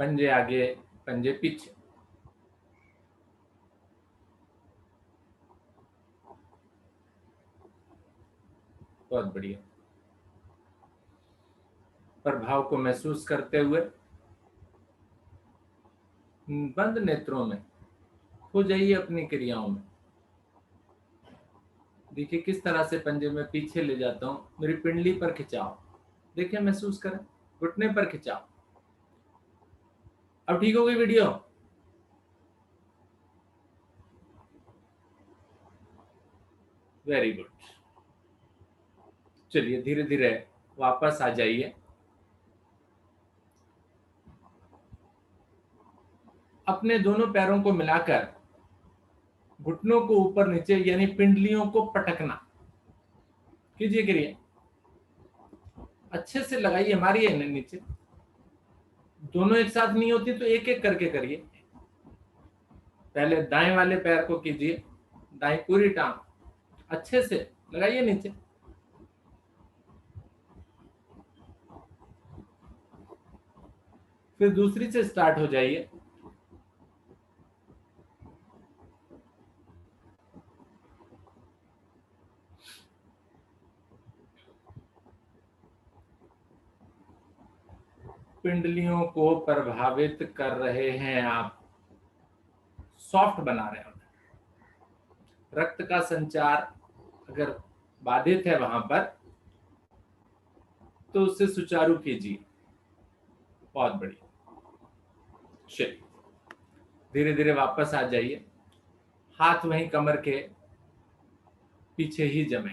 पंजे आगे, पंजे पीछे। बहुत बढ़िया। प्रभाव को महसूस करते हुए बंद नेत्रों में खो जाइए अपनी क्रियाओं में। देखिए किस तरह से पंजे में पीछे ले जाता हूं, मेरी पिंडली पर खिंचाओ, देखिए महसूस करें, घुटने पर खिंचाओ। अब ठीक हो गई वीडियो? Very good. चलिए धीरे धीरे वापस आ जाइए। अपने दोनों पैरों को मिलाकर घुटनों को ऊपर नीचे यानी पिंडलियों को पटकना कीजिए। करिए, अच्छे से लगाइए, मारिए नीचे। दोनों एक साथ नहीं होती तो एक एक करके करिए। पहले दाएं वाले पैर को कीजिए, दाएं पूरी टांग अच्छे से लगाइए नीचे। फिर दूसरी से स्टार्ट हो जाइए। पिंडलियों को प्रभावित कर रहे हैं आप, सॉफ्ट बना रहे हैं। रक्त का संचार अगर बाधित है वहां पर तो उससे सुचारू कीजिए। बहुत बढ़िया। चलिए धीरे धीरे वापस आ जाइए। हाथ वहीं कमर के पीछे ही जमे।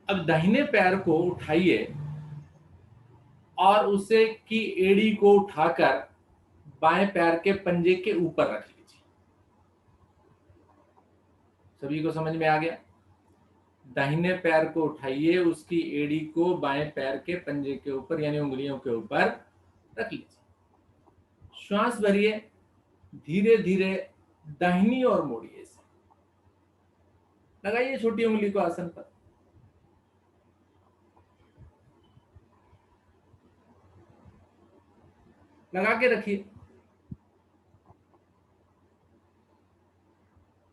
अब दाहिने पैर को उठाइए और उसे की एड़ी को उठाकर बाएं पैर के पंजे के ऊपर रख लीजिए। सभी को समझ में आ गया? दाहिने पैर को उठाइए, उसकी एड़ी को बाएं पैर के पंजे के ऊपर यानी उंगलियों के ऊपर रख लीजिए। श्वास भरिए, धीरे धीरे दाहिनी ओर मोड़िए इसे। लगाइए छोटी उंगली को आसन पर। लगा के रखिए।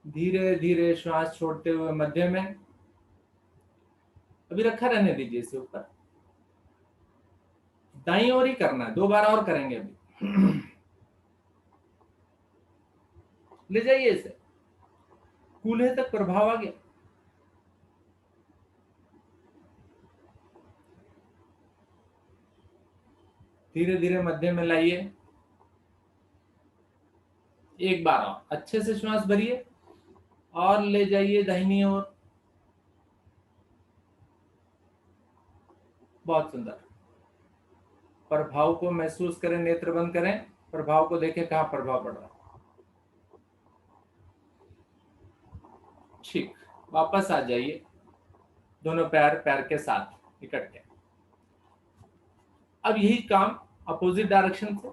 धीरे धीरे श्वास छोड़ते हुए मध्य में, अभी रखा रहने दीजिए इसे ऊपर। दाईं ओर ही करना है, 2 बार और करेंगे अभी। ले जाइए इसे, कूल्हे तक प्रभाव आ गया। धीरे धीरे मध्य में लाइए। एक बार और अच्छे से श्वास भरिए और ले जाइए दाहिनी ओर। बहुत सुंदर। प्रभाव को महसूस करें, नेत्र बंद करें, प्रभाव को देखें कहां प्रभाव पड़ रहा है। ठीक, वापस आ जाइए, दोनों पैर पैर के साथ इकट्ठे। अब यही काम अपोजिट डायरेक्शन से।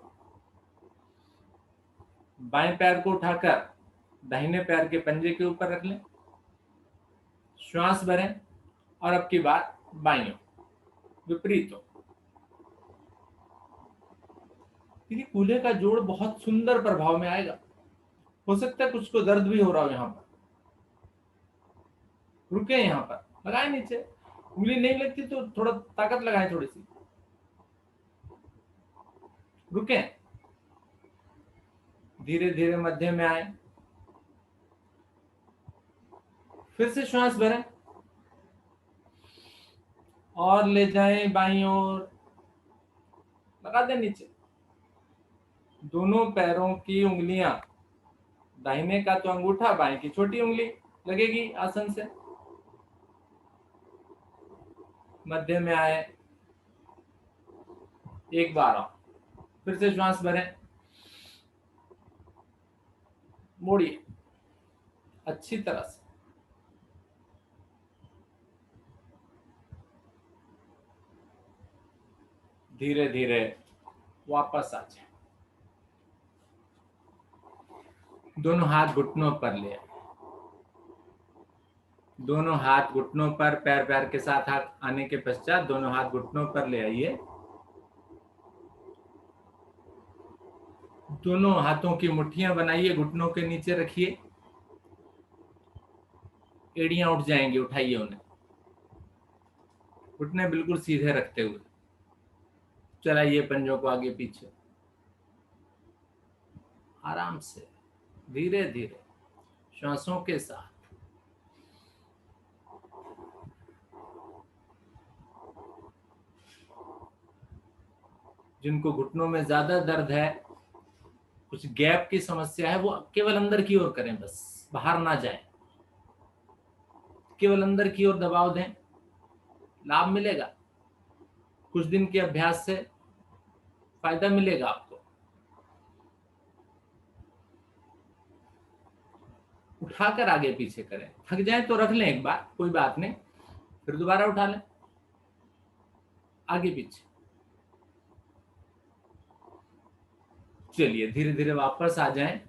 बाएं पैर को उठाकर दाहिने पैर के पंजे के ऊपर रख लें, श्वास भरें और अब की बार बाईं ओर, विपरीत हो। देखिए कूल्हे का जोड़ बहुत सुंदर प्रभाव में आएगा। हो सकता है कुछ को दर्द भी हो रहा हो यहां पर। रुके यहां पर, लगाए नीचे। उंगली नहीं लगती तो थोड़ा ताकत लगाए, थोड़ी सी रुके। धीरे धीरे मध्य में आए, फिर से श्वास भरें और ले जाएं बाईं ओर, लगा दें नीचे। दोनों पैरों की उंगलियां, दाहिने का तो अंगूठा, बाएं की छोटी उंगली लगेगी आसन से। मध्य में आए, एक बार और, फिर से श्वास भरें, मोड़िए अच्छी तरह से। धीरे धीरे वापस आ जाए। दोनों हाथ घुटनों पर ले आए। दोनों हाथ घुटनों पर, पैर पैर के साथ हाथ आने के पश्चात दोनों हाथ घुटनों पर ले आइए। दोनों हाथों की मुट्ठियां बनाइए, घुटनों के नीचे रखिए, एड़ियां उठ जाएंगी, उठाइए उन्हें, घुटने बिल्कुल सीधे रखते हुए चलाइए पंजों को आगे पीछे, आराम से, धीरे धीरे, श्वासों के साथ। जिनको घुटनों में ज्यादा दर्द है, कुछ गैप की समस्या है, वो केवल अंदर की ओर करें, बस बाहर ना जाए, केवल अंदर की ओर दबाव दें, लाभ मिलेगा। कुछ दिन के अभ्यास से फायदा मिलेगा आपको। उठाकर आगे पीछे करें, थक जाए तो रख लें एक बार, कोई बात नहीं, फिर दोबारा उठा लें, आगे पीछे। चलिए धीरे धीरे वापस आ जाएं,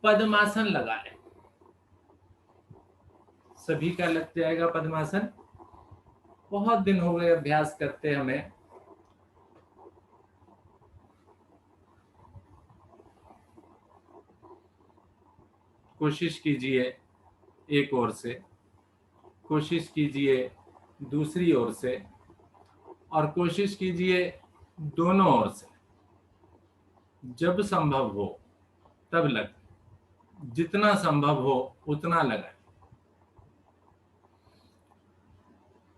पद्मासन लगा लें। सभी का लग जाएगा पद्मासन। बहुत दिन हो गए अभ्यास करते हमें। कोशिश कीजिए एक ओर से, कोशिश कीजिए दूसरी ओर से, और कोशिश कीजिए दोनों ओर से। जब संभव हो तब लग, जितना संभव हो उतना लगाए।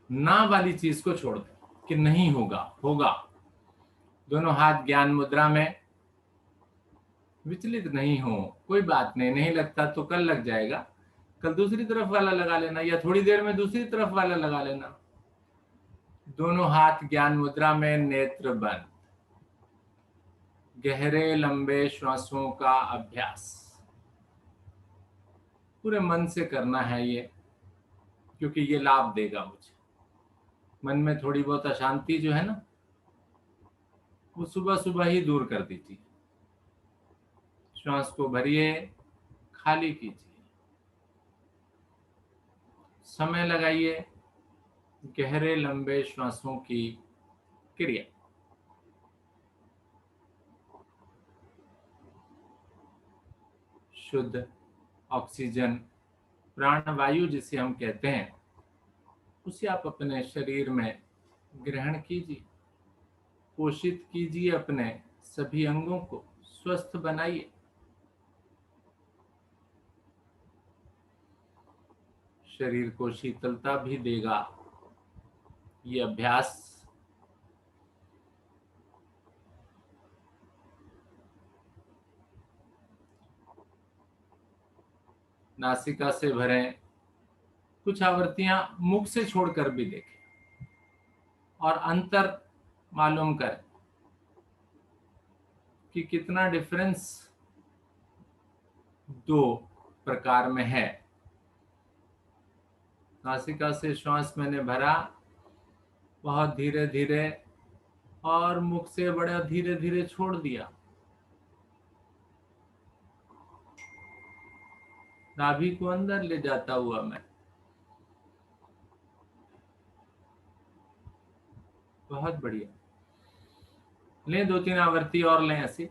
ना वाली चीज को छोड़ दें कि नहीं होगा, होगा। दोनों हाथ ज्ञान मुद्रा में, विचलित नहीं हो, कोई बात नहीं, नहीं लगता तो कल लग जाएगा, कल दूसरी तरफ वाला लगा लेना, या थोड़ी देर में दूसरी तरफ वाला लगा लेना। दोनों हाथ ज्ञान मुद्रा में, नेत्र बंद, गहरे लंबे श्वासों का अभ्यास पूरे मन से करना है ये, क्योंकि ये लाभ देगा मुझे। मन में थोड़ी बहुत अशांति जो है ना, वो सुबह सुबह ही दूर कर दीजिए। श्वास को भरिए, खाली कीजिए, समय लगाइए गहरे लंबे श्वासों की क्रिया। शुद्ध ऑक्सीजन, प्राणवायु जिसे हम कहते हैं, उसे आप अपने शरीर में ग्रहण कीजिए, पोषित कीजिए, अपने सभी अंगों को स्वस्थ बनाइए। शरीर को शीतलता भी देगा ये अभ्यास। नासिका से भरें, कुछ आवृत्तियां मुख से छोड़कर भी देखें और अंतर मालूम करें कि कितना डिफरेंस दो प्रकार में है। नासिका से श्वास मैंने भरा बहुत धीरे धीरे, और मुख से बड़ा धीरे धीरे छोड़ दिया। नाभि को अंदर ले जाता हुआ मैं, बहुत बढ़िया। लें 2-3 आवृत्ति और लें ऐसी।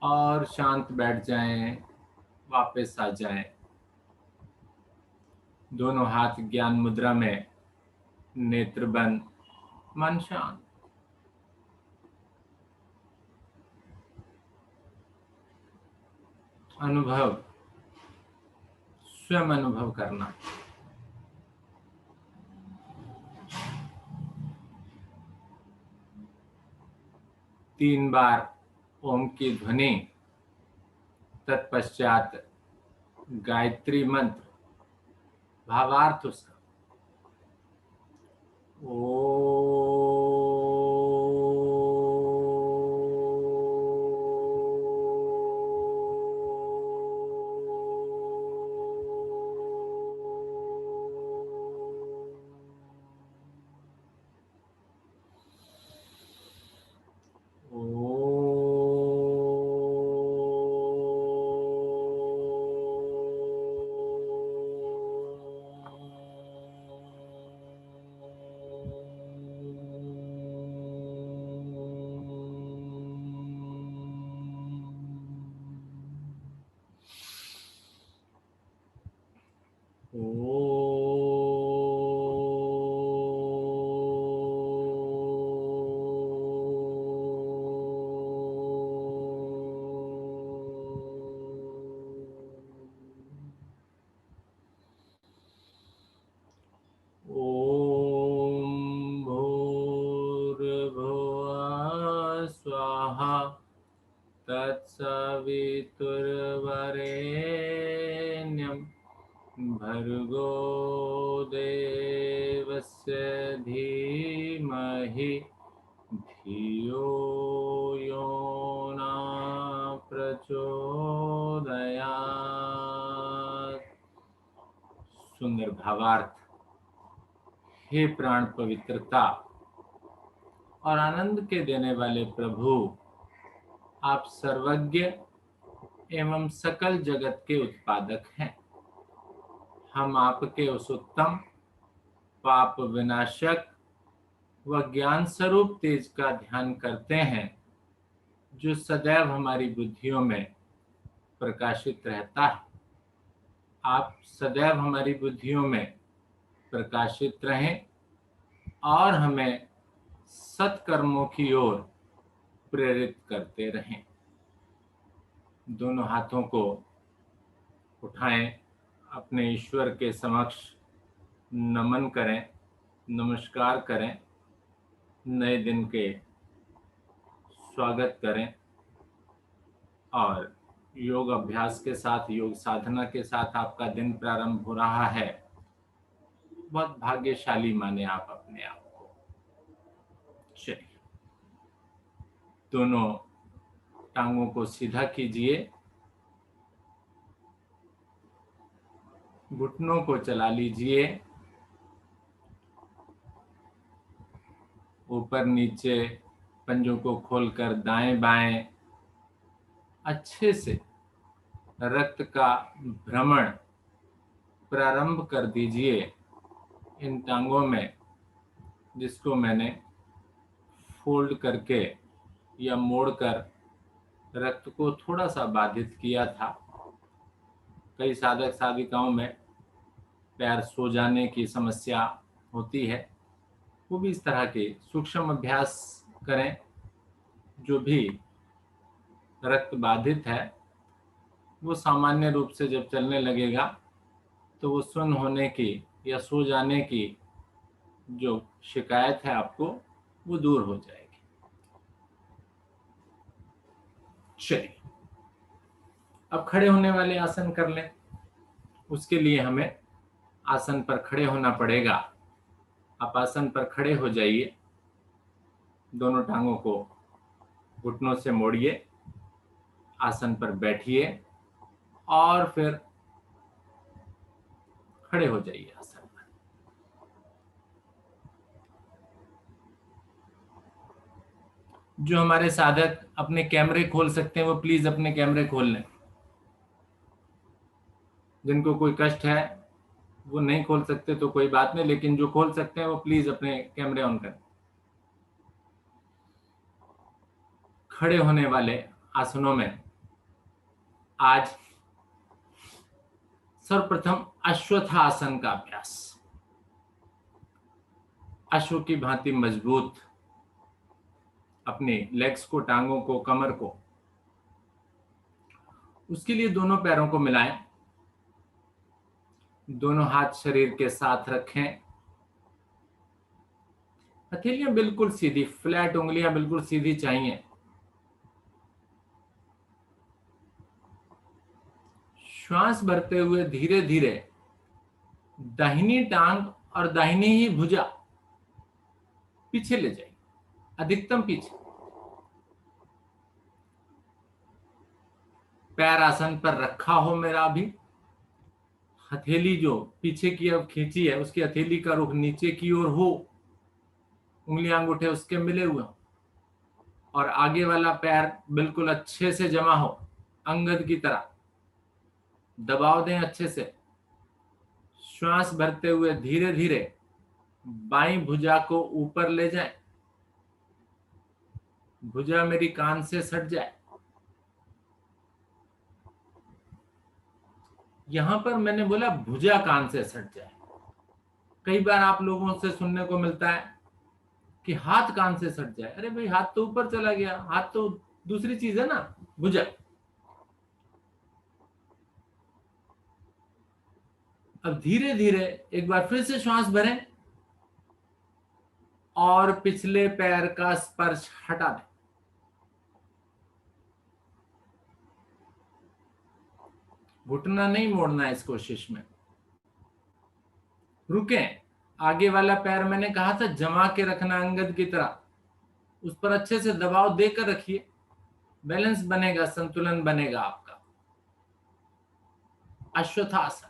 और शांत बैठ जाएं, वापस आ जाएं। दोनों हाथ ज्ञान मुद्रा में, नेत्र बंद, मन शांत। अनुभव, स्वयं अनुभव करना। तीन बार ओम की ध्वनि, तत्पश्चात गायत्री मंत्र, भावार्थ उसका। सवितुर्वरेण्यं भर्गो देवस्य धीमहि धियो यो न प्रचोदयात्। सुंदर भावार्थ। हे प्राण पवित्रता और आनंद के देने वाले प्रभु, आप सर्वज्ञ एवं सकल जगत के उत्पादक हैं। हम आपके उस उत्तम, पाप विनाशक व ज्ञान स्वरूप तेज का ध्यान करते हैं जो सदैव हमारी बुद्धियों में प्रकाशित रहता है। आप सदैव हमारी बुद्धियों में प्रकाशित रहें और हमें सत्कर्मों की ओर प्रेरित करते रहें। दोनों हाथों को उठाएं, अपने ईश्वर के समक्ष नमन करें, नमस्कार करें, नए दिन के स्वागत करें और योग अभ्यास के साथ, योग साधना के साथ आपका दिन प्रारंभ हो रहा है। बहुत भाग्यशाली माने आप अपने आप को। चलिए, दोनों टांगों को सीधा कीजिए, घुटनों को चला लीजिए, ऊपर नीचे पंजों को खोलकर दाएं बाएं अच्छे से रक्त का भ्रमण प्रारंभ कर दीजिए इन टांगों में, जिसको मैंने फोल्ड करके या मोड़कर रक्त को थोड़ा सा बाधित किया था। कई साधक साधिकाओं में पैर सो जाने की समस्या होती है, वो भी इस तरह के सूक्ष्म अभ्यास करें। जो भी रक्त बाधित है वो सामान्य रूप से जब चलने लगेगा तो वो सुन्न होने की या सो जाने की जो शिकायत है आपको, वो दूर हो जाएगी। चलिए, अब खड़े होने वाले आसन कर लें। उसके लिए हमें आसन पर खड़े होना पड़ेगा। आप आसन पर खड़े हो जाइए, दोनों टांगों को घुटनों से मोड़िए, आसन पर बैठिए और फिर खड़े हो जाइए आसन पर। जो हमारे साधक अपने कैमरे खोल सकते हैं वो प्लीज अपने कैमरे खोल लें। जिनको कोई कष्ट है वो नहीं खोल सकते तो कोई बात नहीं, लेकिन जो खोल सकते हैं वो प्लीज अपने कैमरे ऑन करें। खड़े होने वाले आसनों में आज सर्वप्रथम अश्वत्थासन का अभ्यास। अश्व की भांति मजबूत अपने लेग्स को, टांगों को, कमर को। उसके लिए दोनों पैरों को मिलाएं, दोनों हाथ शरीर के साथ रखें, हथेलियां बिल्कुल सीधी, फ्लैट, उंगलियां बिल्कुल सीधी चाहिए। श्वास भरते हुए धीरे धीरे दाहिनी टांग और दाहिनी ही भुजा पीछे ले जाइए, अधिकतम पीछे। पैर आसन पर रखा हो मेरा अभी, हथेली जो पीछे की ओर खींची है उसकी हथेली का रुख नीचे की ओर हो, उंगलियां अंगूठे उसके मिले हुए हो और आगे वाला पैर बिल्कुल अच्छे से जमा हो, अंगद की तरह दबाव दें अच्छे से। श्वास भरते हुए धीरे धीरे बाईं भुजा को ऊपर ले जाएं, भुजा मेरी कान से सट जाए। यहां पर मैंने बोला भुजा कान से सट जाए। कई बार आप लोगों से सुनने को मिलता है कि हाथ कान से सट जाए। अरे भाई, हाथ तो ऊपर चला गया, हाथ तो दूसरी चीज है ना, भुजा। अब धीरे धीरे एक बार फिर से श्वास भरें और पिछले पैर का स्पर्श हटा दें। घुटना नहीं मोड़ना है इस कोशिश में। रुकें, आगे वाला पैर मैंने कहा था जमा के रखना अंगद की तरह, उस पर अच्छे से दबाव देकर रखिए, बैलेंस बनेगा, संतुलन बनेगा आपका। अश्वत्थासन,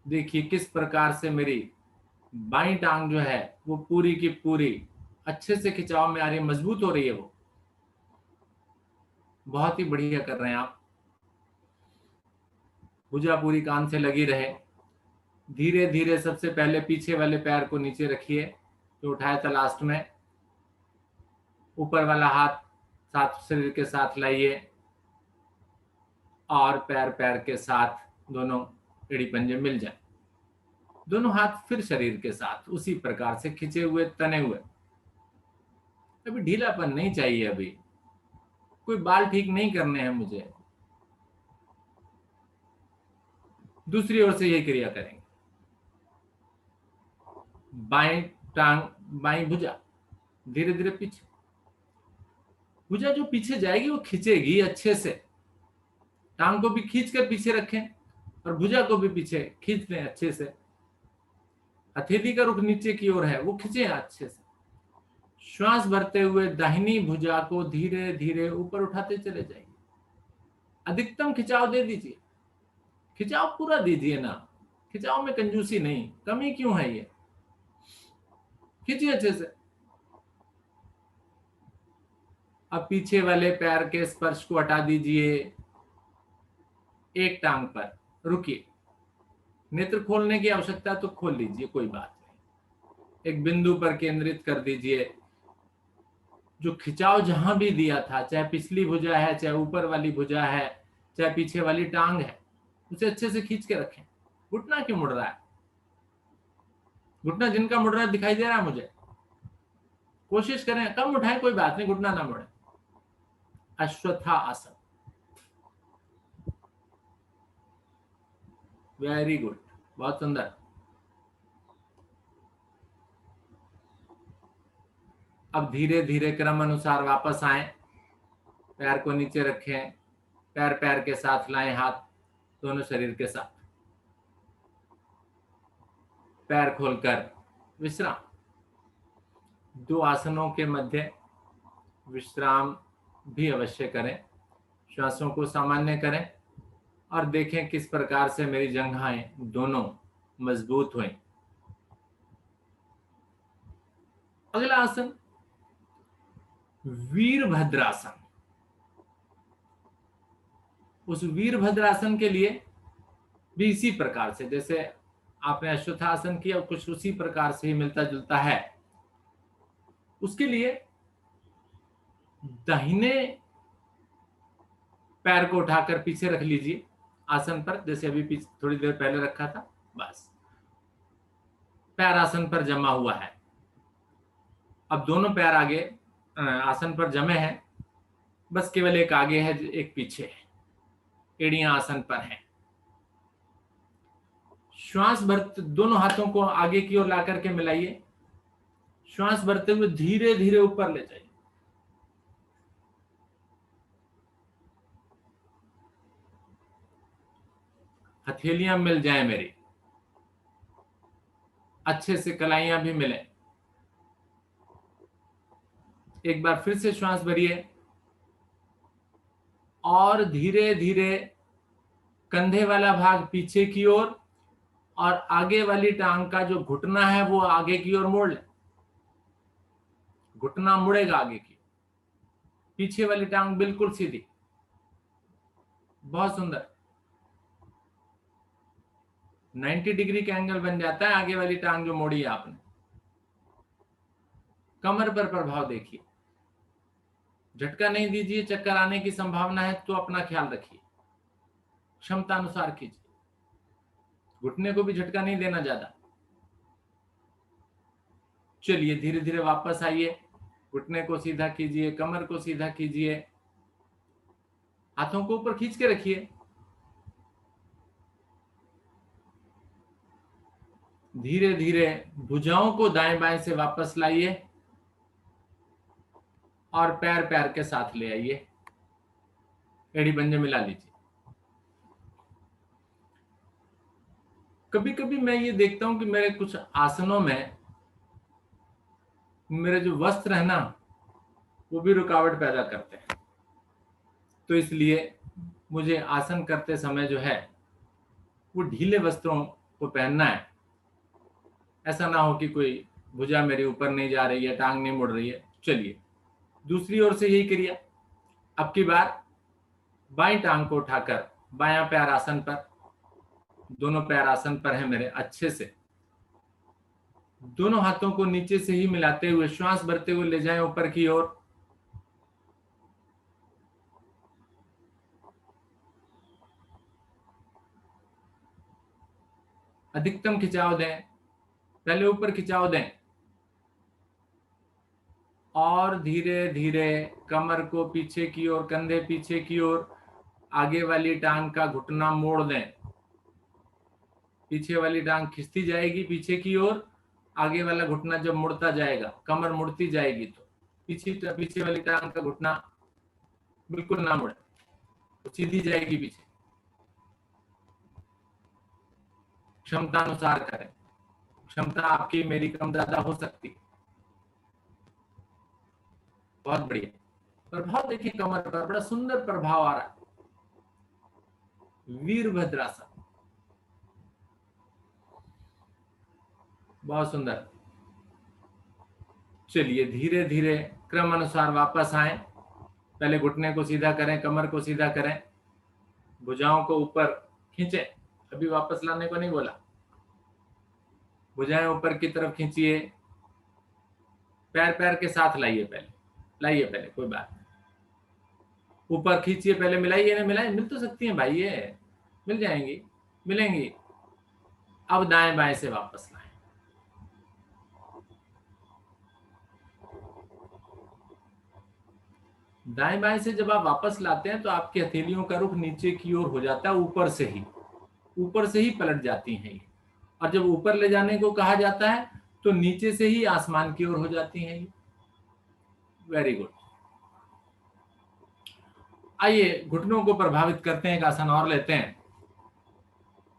देखिए किस प्रकार से मेरी बाईं टांग जो है वो पूरी की पूरी अच्छे से खिंचाव में आ रही है, मजबूत हो रही है, वो बहुत ही बढ़िया कर रहे हैं आप। भुजा पूरी कान से लगी रहे। धीरे धीरे सबसे पहले पीछे वाले पैर को नीचे रखिए जो उठाया था लास्ट में, ऊपर वाला हाथ साथ शरीर के साथ लाइए और पैर पैर के साथ दोनों एड़ी पंजे मिल जाए, दोनों हाथ फिर शरीर के साथ उसी प्रकार से खिंचे हुए, तने हुए। अभी ढीलापन नहीं चाहिए, अभी कोई बाल ठीक नहीं करने हैं मुझे। दूसरी ओर से यही क्रिया करेंगे। बाएं टांग, बाएं भुजा धीरे धीरे पीछे, भुजा जो पीछे जाएगी वो खिंचेगी अच्छे से, टांग को भी खींच कर पीछे रखें और भुजा को भी पीछे खींच लें अच्छे से। हथेली का रुख नीचे की ओर है, वो खींचे अच्छे से। श्वास भरते हुए दाहिनी भुजा को धीरे धीरे ऊपर उठाते चले जाइए, अधिकतम खिंचाव दे दीजिए, खिंचाव पूरा दीजिए ना, खिंचाव में कंजूसी नहीं, कमी क्यों है ये, खींचिए अच्छे से। अब पीछे वाले पैर के स्पर्श को हटा दीजिए, एक टांग पर रुकिए, नेत्र खोलने की आवश्यकता तो खोल लीजिए, कोई बात नहीं, एक बिंदु पर केंद्रित कर दीजिए। जो खिंचाव जहां भी दिया था, चाहे पिछली भुजा है, चाहे ऊपर वाली भुजा है, चाहे पीछे वाली टांग है, उसे अच्छे से खींच के रखें। घुटना क्यों मुड़ रहा है? घुटना जिनका मुड़ रहा है दिखाई दे रहा है मुझे, कोशिश करें कम उठाएं, कोई बात नहीं, घुटना ना मुड़े। अश्वत्थासन, वेरी गुड, बहुत सुंदर। अब धीरे धीरे क्रम अनुसार वापस आए, पैर को नीचे रखें, पैर पैर के साथ लाएं, हाथ दोनों शरीर के साथ, पैर खोलकर विश्राम। दो आसनों के मध्य विश्राम भी अवश्य करें, श्वासों को सामान्य करें और देखें किस प्रकार से मेरी जंघाएं दोनों मजबूत हुई। अगला आसन वीरभद्रासन। उस वीरभद्रासन के लिए भी इसी प्रकार से, जैसे आपने अश्वत्थासन किया कुछ उसी प्रकार से ही मिलता जुलता है। उसके लिए दाहिने पैर को उठाकर पीछे रख लीजिए आसन पर, जैसे अभी पीछे थोड़ी देर पहले रखा था, बस पैर आसन पर जमा हुआ है। अब दोनों पैर आगे आसन पर जमे हैं, बस केवल एक आगे है एक पीछे है, एड़ियां आसन पर हैं। श्वास भरते दोनों हाथों को आगे की ओर ला करके मिलाइए, श्वास भरते हुए धीरे धीरे ऊपर ले जाइए। हथेलियां मिल जाएं मेरी, अच्छे से कलाइयां भी मिले। एक बार फिर से श्वास भरिए और धीरे धीरे कंधे वाला भाग पीछे की ओर और आगे वाली टांग का जो घुटना है वो आगे की ओर मोड़ ले, घुटना मुड़ेगा आगे की, पीछे वाली टांग बिल्कुल सीधी। बहुत सुंदर, 90 डिग्री का एंगल बन जाता है आगे वाली टांग जो मोड़ी है आपने। कमर पर प्रभाव देखिए, झटका नहीं दीजिए, चक्कर आने की संभावना है तो अपना ख्याल रखिए, क्षमता अनुसार कीजिए, घुटने को भी झटका नहीं देना ज्यादा। चलिए धीरे धीरे वापस आइए, घुटने को सीधा कीजिए, कमर को सीधा कीजिए, हाथों को ऊपर खींच के रखिए, धीरे धीरे भुजाओं को दाएं बाएं से वापस लाइए और पैर पैर के साथ ले आइए, एड़ी पंजे मिला लीजिए। कभी कभी मैं ये देखता हूं कि मेरे कुछ आसनों में मेरे जो वस्त्र है ना वो भी रुकावट पैदा करते हैं, तो इसलिए मुझे आसन करते समय जो है वो ढीले वस्त्रों को पहनना है। ऐसा ना हो कि कोई भुजा मेरे ऊपर नहीं जा रही है, टांग नहीं मुड़ रही है। चलिए दूसरी ओर से यही क्रिया। अब की बार बाईं टांग को उठाकर बायां पैर आसन पर, दोनों पैर आसन पर है मेरे, अच्छे से दोनों हाथों को नीचे से ही मिलाते हुए श्वास भरते हुए ले जाएं ऊपर की ओर। अधिकतम खिंचाव दें, पहले ऊपर खिंचाव दें और धीरे धीरे कमर को पीछे की ओर, कंधे पीछे की ओर, आगे वाली टांग का घुटना मोड़ दें। पीछे वाली टांग खिंचती जाएगी पीछे की ओर, आगे वाला घुटना जब मुड़ता जाएगा, कमर मुड़ती जाएगी तो पीछे वाली टांग का घुटना बिल्कुल ना मुड़े, तो सीधी जाएगी पीछे। क्षमता अनुसार करें, क्षमता आपकी मेरी कम ज्यादा हो सकती। बहुत बढ़िया। प्रभाव देखिए कमर पर, बड़ा सुंदर प्रभाव आ रहा है। वीरभद्रासन, बहुत सुंदर। चलिए धीरे धीरे क्रम अनुसार वापस आए। पहले घुटने को सीधा करें, कमर को सीधा करें, भुजाओं को ऊपर खींचें। अभी वापस लाने को नहीं बोला, भुजाएं ऊपर की तरफ खींचिए, पैर पैर के साथ लाइए, पहले लाइए, पहले कोई बात नहीं, ऊपर खींचिए, पहले मिलाइए ना, मिलाइए, मिल तो सकती हैं भाई, ये मिल जाएंगी, मिलेंगी। अब दाएं बाएं से वापस लाएं। दाएं बाएं से जब आप वापस लाते हैं तो आपकी हथेलियों का रुख नीचे की ओर हो जाता है, ऊपर से ही पलट जाती हैं ये। और जब ऊपर ले जाने को कहा जाता है तो नीचे से ही आसमान की ओर हो जाती हैं ये। Very good. आइए घुटनों को प्रभावित करते हैं, एक आसन और लेते हैं,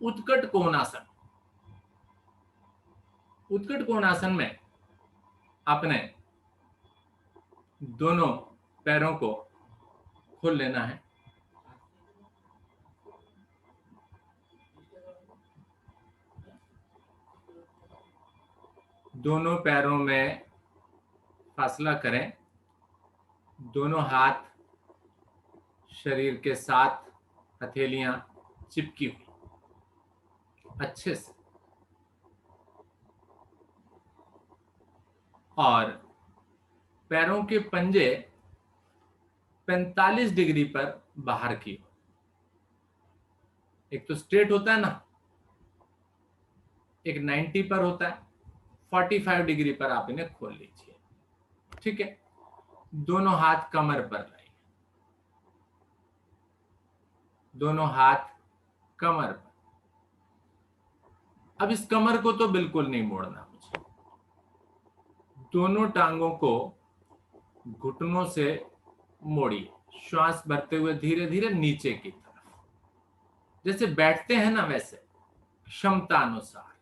उत्कट कोणासन। उत्कट कोणासन में आपने दोनों पैरों को खोल लेना है, दोनों पैरों में फासला करें, दोनों हाथ शरीर के साथ, हथेलियां चिपकी हुई अच्छे से, और पैरों के पंजे 45 डिग्री पर बाहर की ओर। एक तो स्ट्रेट होता है ना, एक 90 पर होता है, 45 डिग्री पर आप इन्हें खोल लीजिए। ठीक है, दोनों हाथ कमर पर लाइए, दोनों हाथ कमर पर। अब इस कमर को तो बिल्कुल नहीं मोड़ना मुझे, दोनों टांगों को घुटनों से मोड़िए, श्वास भरते हुए धीरे धीरे नीचे की तरफ, जैसे बैठते हैं ना वैसे, क्षमता अनुसार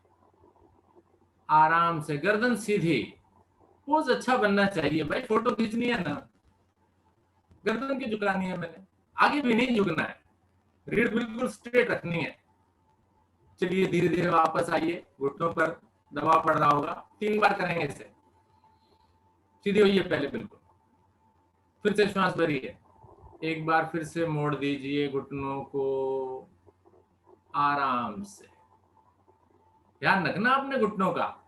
आराम से, गर्दन सीधी, पोज अच्छा बनना चाहिए भाई, फोटो खींचनी है ना, गर्दन की झुकानी है मैंने, आगे भी नहीं झुकना है, रीढ़ बिल्कुल स्ट्रेट रखनी है। चलिए धीरे धीरे वापस आइए, घुटनों पर दबाव पड़ रहा होगा, 3 बार करेंगे इसे। सीधी होइए पहले बिल्कुल, फिर से श्वास भरिए, एक बार फिर से मोड़ दीजिए घुटनों को आराम से। ध्यान रखना अपने घुटनों का,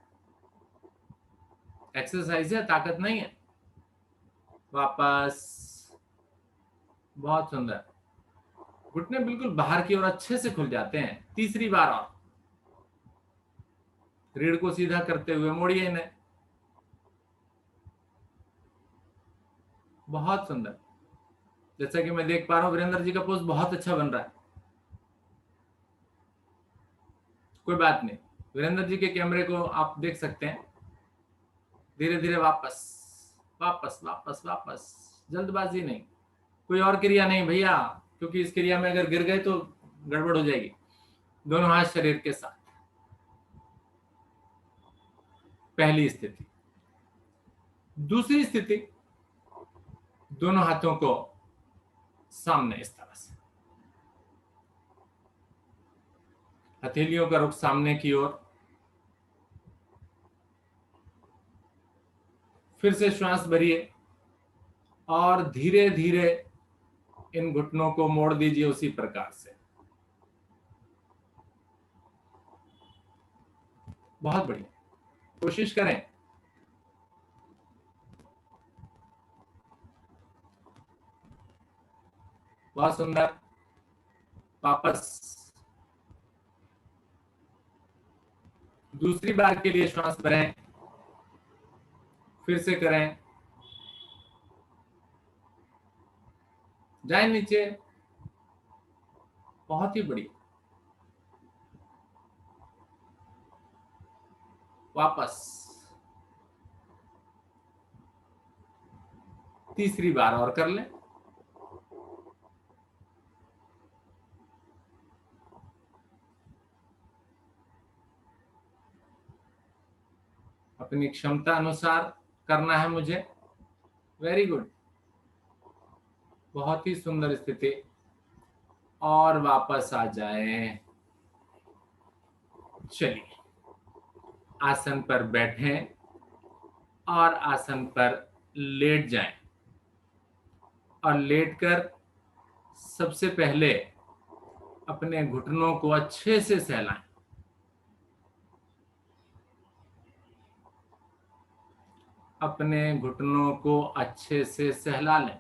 एक्सरसाइज है, ताकत नहीं है। वापस, बहुत सुंदर, घुटने बिल्कुल बाहर की ओर अच्छे से खुल जाते हैं। तीसरी बार और, रीढ़ को सीधा करते हुए मोड़िए इन्हें, बहुत सुंदर। जैसा कि मैं देख पा रहा हूं वीरेंद्र जी का पोज बहुत अच्छा बन रहा है। कोई बात नहीं, वीरेंद्र जी के कैमरे को आप देख सकते हैं। धीरे धीरे वापस वापस वापस वापस, जल्दबाजी नहीं, कोई और क्रिया नहीं भैया, क्योंकि इस क्रिया में अगर गिर गए तो गड़बड़ हो जाएगी। दोनों हाथ शरीर के साथ, पहली स्थिति। दूसरी स्थिति, दोनों हाथों को सामने इस तरह से, हथेलियों का रुख सामने की ओर। फिर से श्वास भरिए और धीरे धीरे इन घुटनों को मोड़ दीजिए उसी प्रकार से। बहुत बढ़िया, कोशिश करें। बहुत सुंदर। वापस दूसरी बार के लिए श्वास भरें, फिर से करें, जाए नीचे। बहुत ही बढ़िया। वापस तीसरी बार और कर लें। अपनी क्षमता अनुसार करना है मुझे। वेरी गुड, बहुत ही सुंदर स्थिति। और वापस आ जाएं। चलिए, आसन पर बैठें और आसन पर लेट जाएं। और लेटकर सबसे पहले अपने घुटनों को अच्छे से सहलाएं। अपने घुटनों को अच्छे से सहला लें,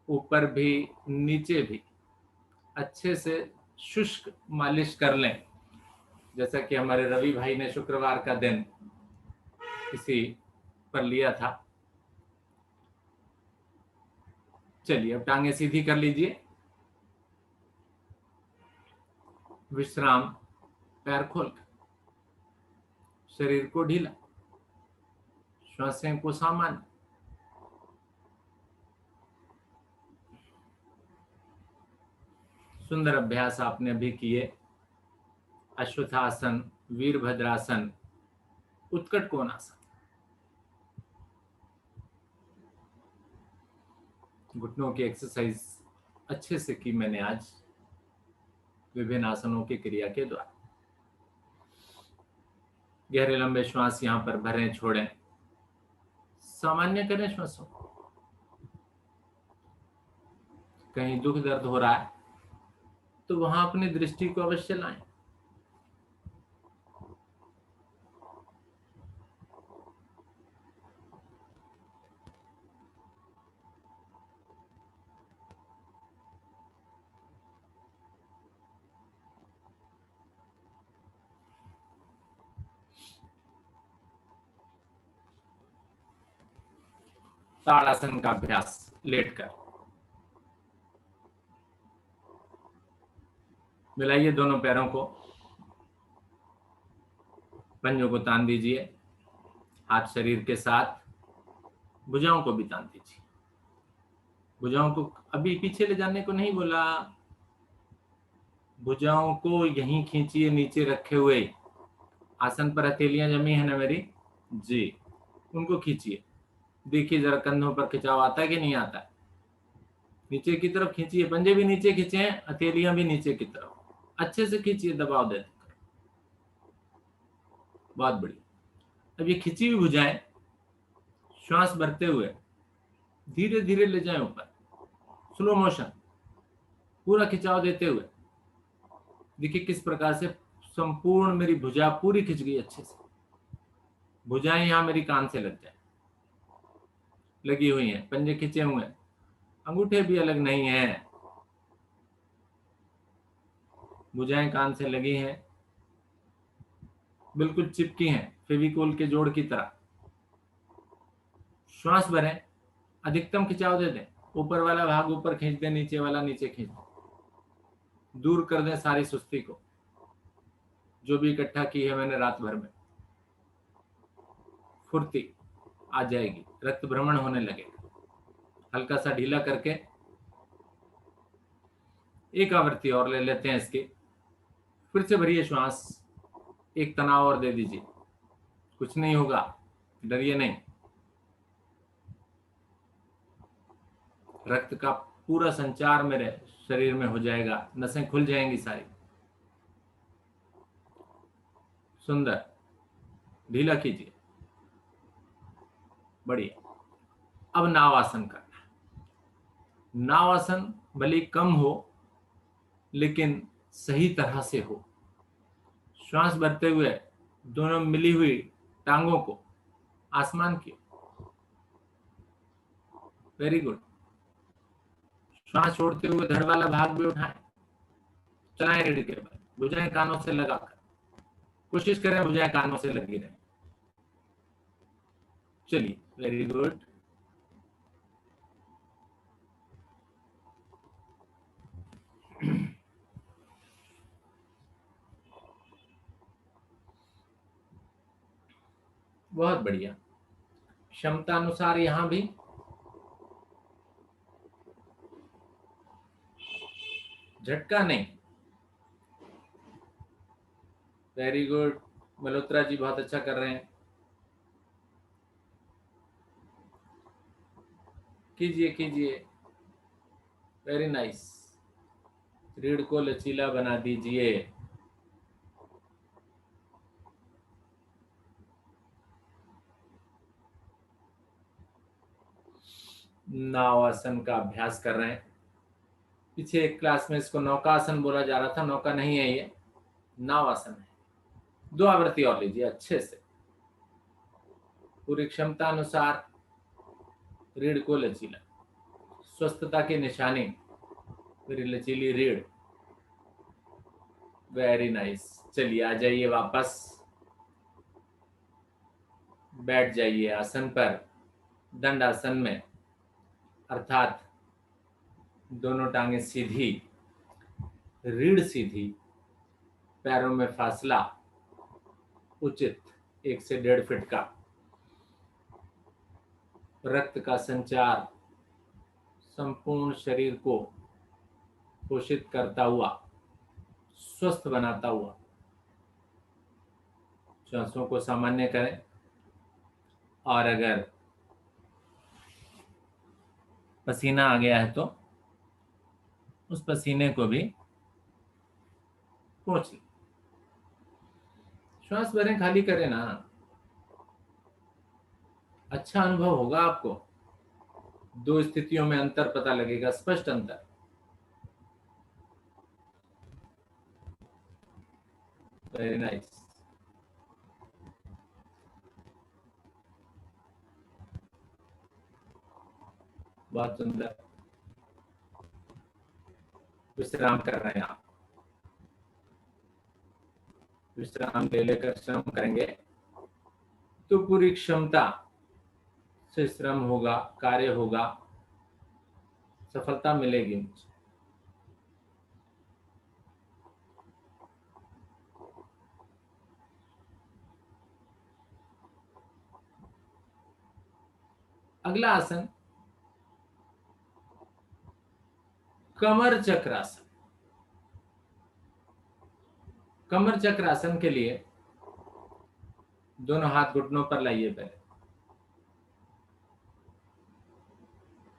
ऊपर भी नीचे भी अच्छे से शुष्क मालिश कर लें, जैसा कि हमारे रवि भाई ने शुक्रवार का दिन इसी पर लिया था। चलिए, अब टांगे सीधी कर लीजिए। विश्राम, पैर खोल, शरीर को ढीला, श्वासें को सामान्य। सुंदर अभ्यास आपने अभी किए। अश्वत्थासन, वीरभद्रासन, उत्कट कोणासन। घुटनों की एक्सरसाइज अच्छे से की मैंने आज विभिन्न आसनों की क्रिया के द्वारा। गहरे लंबे श्वास यहां पर भरें, छोड़ें, सामान्य करें श्वासों। कहीं दुख दर्द हो रहा है तो वहां अपनी दृष्टि को अवश्य लाएं। ताड़ासन का अभ्यास, लेटकर मिलाइए दोनों पैरों को, पंजों को तान दीजिए, हाथ शरीर के साथ, भुजाओं को भी तान दीजिए। भुजाओं को अभी पीछे ले जाने को नहीं बोला, भुजाओं को यहीं खींचिए, नीचे रखे हुए। आसन पर हथेलियां जमी है ना मेरी जी, उनको खींचिए। देखिए जरा कंधों पर खिंचाव आता है कि नहीं आता है। नीचे की तरफ खींचिए, पंजे भी नीचे खींचे, हथेलियां भी नीचे की तरफ अच्छे से खींचिए, दबाव देते। बहुत बढ़िया। अब ये खिंची हुई भुजाएं श्वास भरते हुए धीरे धीरे ले जाएं ऊपर, स्लो मोशन, पूरा खिंचाव देते हुए। देखिए किस प्रकार से संपूर्ण मेरी भुजा पूरी खिंच गई अच्छे से। भुजाएं यहां मेरी कान से लग जाए, लगी हुई हैं, पंजे खिंचे हुए हैं, अंगूठे भी अलग नहीं है, भुजाएं कान से लगी हैं, बिल्कुल चिपकी हैं फेविकोल के जोड़ की तरह। श्वास भरें, अधिकतम खिंचाव दे दें, ऊपर वाला भाग ऊपर खींच दें, नीचे वाला नीचे खींच दें। दूर कर दें सारी सुस्ती को जो भी इकट्ठा की है मैंने रात भर में। फुर्ती आ जाएगी, रक्त भ्रमण होने लगेगा। हल्का सा ढीला करके एक आवृत्ति और ले लेते हैं इसकी। फिर से भरिए श्वास, एक तनाव और दे दीजिए। कुछ नहीं होगा, डरिए नहीं। रक्त का पूरा संचार मेरे शरीर में हो जाएगा, नसें खुल जाएंगी सारी। सुंदर, ढीला कीजिए, बढ़िया। अब नाव आसन करना है। नाव आसन भले कम हो लेकिन सही तरह से हो। श्वास भरते हुए दोनों मिली हुई टांगों को आसमान की, वेरी गुड। श्वास छोड़ते हुए धड़ वाला भाग भी उठाएं, चलाएं रीढ़ के बल, भुजाएं कानों से लगाकर, कोशिश करें भुजाएं कानों से लगी रहे। चलिए, वेरी गुड। बहुत बढ़िया। क्षमता अनुसार यहां भी झटका नहीं। वेरी गुड, मल्होत्रा जी बहुत अच्छा कर रहे हैं। कीजिए कीजिए, वेरी नाइस। रीढ़ को लचीला बना दीजिए। नाव आसन का अभ्यास कर रहे हैं। पीछे एक क्लास में इसको नौकासन बोला जा रहा था, नौका नहीं है ये, नाव आसन है। 2 आवृत्ति और लीजिए अच्छे से, पूरी क्षमता अनुसार रीढ़ को लचीला। स्वस्थता की निशानी मेरी लचीली रीढ़। Very nice. चलिए आ जाइए वापस, बैठ जाइए आसन पर, दंड आसन में, अर्थात दोनों टांगे सीधी, रीढ़ सीधी, पैरों में फासला उचित 1 से 1.5 फीट का। रक्त का संचार संपूर्ण शरीर को पोषित करता हुआ, स्वस्थ बनाता हुआ। श्वासों को सामान्य करें, और अगर पसीना आ गया है तो उस पसीने को भी पोंछ लें। श्वास भरें, खाली करें ना, अच्छा अनुभव होगा आपको। 2 स्थितियों में अंतर पता लगेगा, स्पष्ट अंतर। Very nice. बहुत सुंदर। विश्राम कर रहे हैं आप, विश्राम ले लेकर श्रम करेंगे तो पूरी क्षमता से श्रम होगा, कार्य होगा, सफलता मिलेगी मुझे। अगला आसन कमर चक्रासन। कमर चक्रासन के लिए दोनों हाथ घुटनों पर लाइए, पहले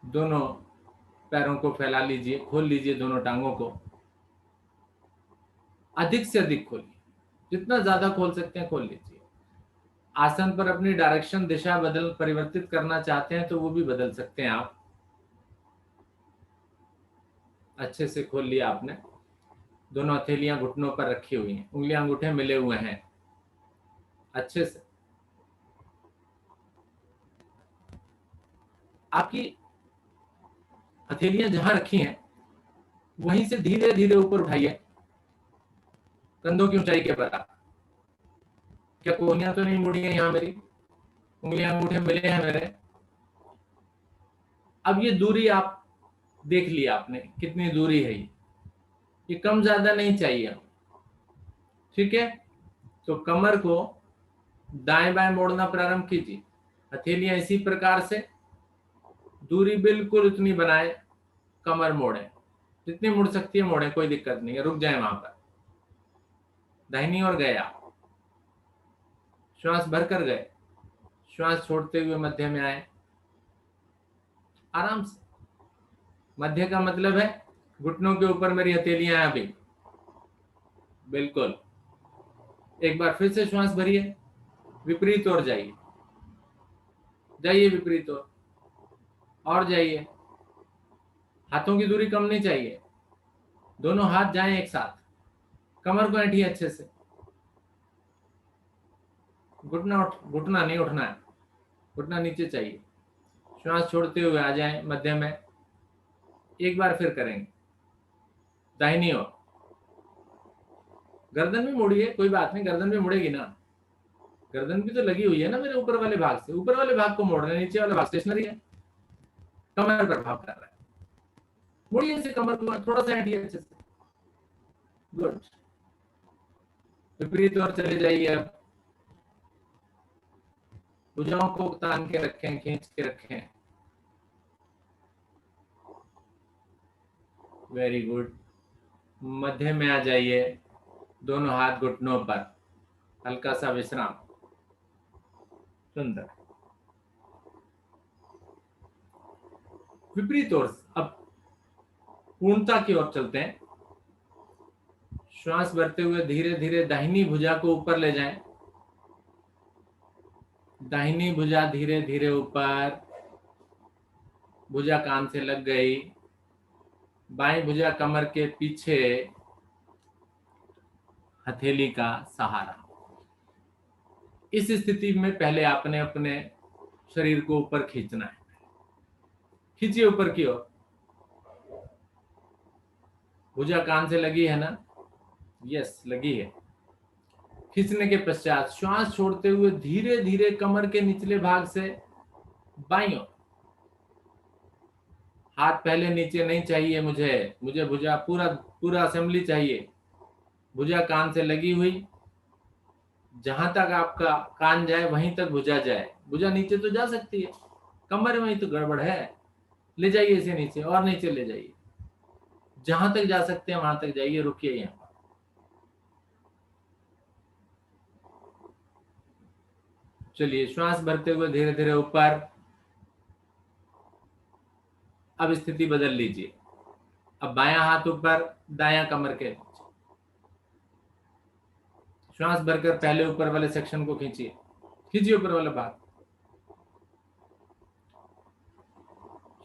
दोनों पैरों को फैला लीजिए, खोल लीजिए दोनों टांगों को, अधिक से अधिक खोलिए, जितना ज्यादा खोल सकते हैं खोल लीजिए। आसन पर अपनी डायरेक्शन, दिशा बदल परिवर्तित करना चाहते हैं तो वो भी बदल सकते हैं आप। अच्छे से खोल लिया आपने। दोनों हथेलियां घुटनों पर रखी हुई हैं, उंगलियां अंगूठे मिले हुए हैं अच्छे से। आपकी हथेलियां जहां रखी हैं वहीं से धीरे धीरे ऊपर उठाइए, कंधों की ऊंचाई के बराबर। क्या कोहनियां तो नहीं मुड़ी हैं यहां मेरी? उंगलियां अंगूठे मिले हैं मेरे। अब ये दूरी आप देख लिया आपने, कितनी दूरी है ये कम ज्यादा नहीं चाहिए, ठीक है। तो कमर को दाएं बाएं मोड़ना प्रारंभ कीजिए, हथेलियां इसी प्रकार से, दूरी बिल्कुल उतनी बनाए, कमर मोड़े, जितनी मुड़ सकती है मोड़े, कोई दिक्कत नहीं है, रुक जाए वहां पर। दाहिनी ओर गए आप, श्वास भरकर गए, श्वास छोड़ते हुए मध्य में आए, आराम से। मध्य का मतलब है घुटनों के ऊपर मेरी हथेलियां हैं अभी, बिल्कुल। एक बार फिर से श्वास भरिए, विपरीत ओर जाइए, जाइए विपरीत ओर, और जाइए। हाथों की दूरी कम नहीं चाहिए, दोनों हाथ जाएं एक साथ, कमर को ऐंठिए अच्छे से, घुटना नहीं उठना है, घुटना नीचे चाहिए। श्वास छोड़ते हुए आ जाएं मध्य में, एक बार फिर करेंगे, दाहिनी ओर। गर्दन भी मुड़िए, कोई बात नहीं, गर्दन भी मुड़ेगी ना, गर्दन भी तो लगी हुई है ना मेरे ऊपर वाले भाग से, ऊपर वाले भाग को मोड़ रहे हैं, नीचे वाला भाग स्टेशनरी है, कमर पर भाव कर रहा है। मुड़िए से, कमर को थोड़ा सा ऐंठिए अच्छे से, गुड। विपरीत ओर चले जाइए अब, भुजाओं को तान के रखें, खींच के रखें, वेरी गुड। मध्य में आ जाइए, दोनों हाथ घुटनों पर, हल्का सा विश्राम, सुंदर। विपरीत ओर अब पूर्णता की ओर चलते हैं। श्वास भरते हुए धीरे धीरे दाहिनी भुजा को ऊपर ले जाएं, दाहिनी भुजा धीरे धीरे ऊपर, भुजा कान से लग गई, बाएं भुजा कमर के पीछे, हथेली का सहारा। इस स्थिति में पहले आपने अपने शरीर को ऊपर खींचना है, खींचिए ऊपर की ओर, भुजा कान से लगी है ना, यस लगी है। खींचने के पश्चात श्वास छोड़ते हुए धीरे धीरे कमर के निचले भाग से बाईं ओर, हाथ पहले नीचे नहीं चाहिए, मुझे भुजा पूरा असेंबली चाहिए, भुजा कान से लगी हुई, जहां तक आपका कान जाए वहीं तक भुजा जाए, भुजा नीचे तो जा सकती है, कमर में ही तो गड़बड़ है, ले जाइए इसे नीचे, और नीचे ले जाइए, जहां तक जा सकते हैं वहां तक जाइए, रुकिए यहाँ पर। चलिए श्वास भरते हुए धीरे धीरे ऊपर, अब स्थिति बदल लीजिए, अब बायां हाथ ऊपर, दायां कमर के, श्वास भरकर पहले ऊपर वाले सेक्शन को खींचिए, खींचिए ऊपर वाला भाग।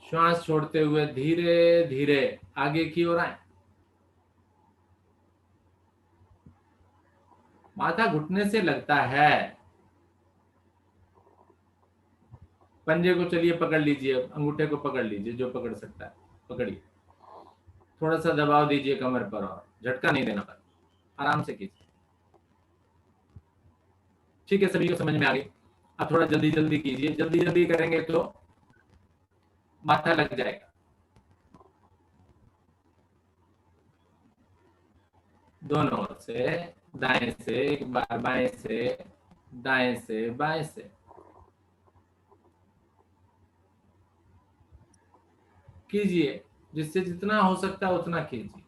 श्वास छोड़ते हुए धीरे धीरे आगे की ओर आए, माथा घुटने से लगता है, पंजे को चलिए पकड़ लीजिए, अंगूठे को पकड़ लीजिए, जो पकड़ सकता है पकड़िए, थोड़ा सा दबाव दीजिए कमर पर, और झटका नहीं देना पर, आराम से कीजिए। ठीक है, सभी को समझ में आ गई। अब थोड़ा जल्दी जल्दी कीजिए, जल्दी जल्दी करेंगे तो माथा लग जाएगा। दोनों ओर से, दाएं से एक बार, बाएं से, दाएं से, बाएं से, कीजिए, जिससे जितना हो सकता है उतना कीजिए।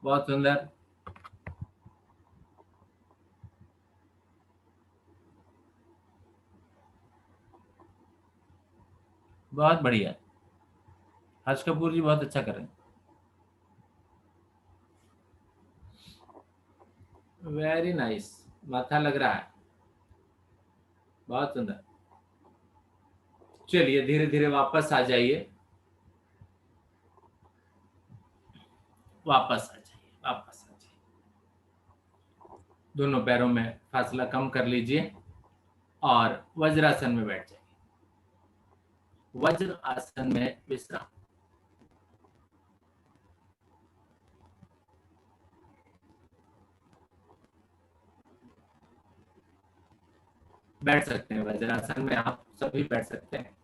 बहुत सुंदर, बहुत बढ़िया, हर्ष कपूर जी बहुत अच्छा कर रहे हैं, वेरी नाइस, माथा लग रहा है, बहुत सुंदर। चलिए धीरे धीरे वापस आ जाइए, वापस आ जाइए, वापस आ जाइए, दोनों पैरों में फासला कम कर लीजिए और वज्रासन में बैठ जाइए, वज्र आसन में विश्राम। बैठ सकते हैं वज्रासन में, आप सभी बैठ सकते हैं